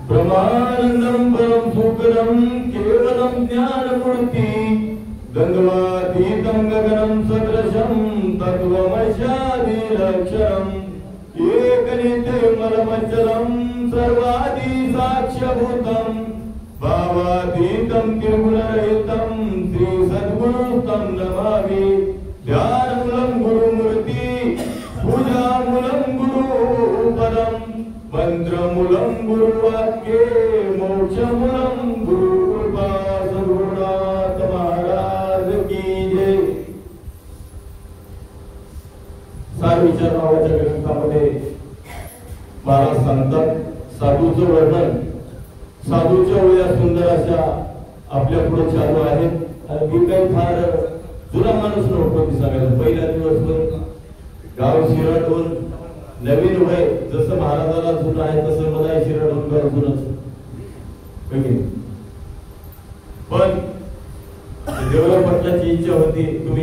ब्रह्मानंदं परम सुखदं केवलं ज्ञानमूर्ति गंगवातीतं गगनं सदृशं तत्त्वमस्यादिलक्षणम् एकनित्यमलमचलं सर्वादि साक्ष्यभूतं भावातीतं त्रिगुणरहितं श्री सद्गुरुं नमामि ध्यानमूलं गुरुमूर्ति पूजामूलं गुरुपदं मंत्रमूलं गुरुवाक्ये मोक्षमूलं गुरुकृपा सद्गुरुनाथ महाराज की जय। सारविचार नावाच्या ग्रंथामध्ये महाराज सांगतात साधूचं वर्णन साधूच्या ओळ्या सुंदर अशा आपल्या पुढे चालू आहेत आणि मी काही फार जुना माणूस नव्हतो की सांगायला पहिल्या दिवसभर गाव शिराडून नवीन वय जसं महाराजाला जुनं आहे तसं मला शिराडून गाव जुनच पण देवराव पाटलाची इच्छा होती तुम्ही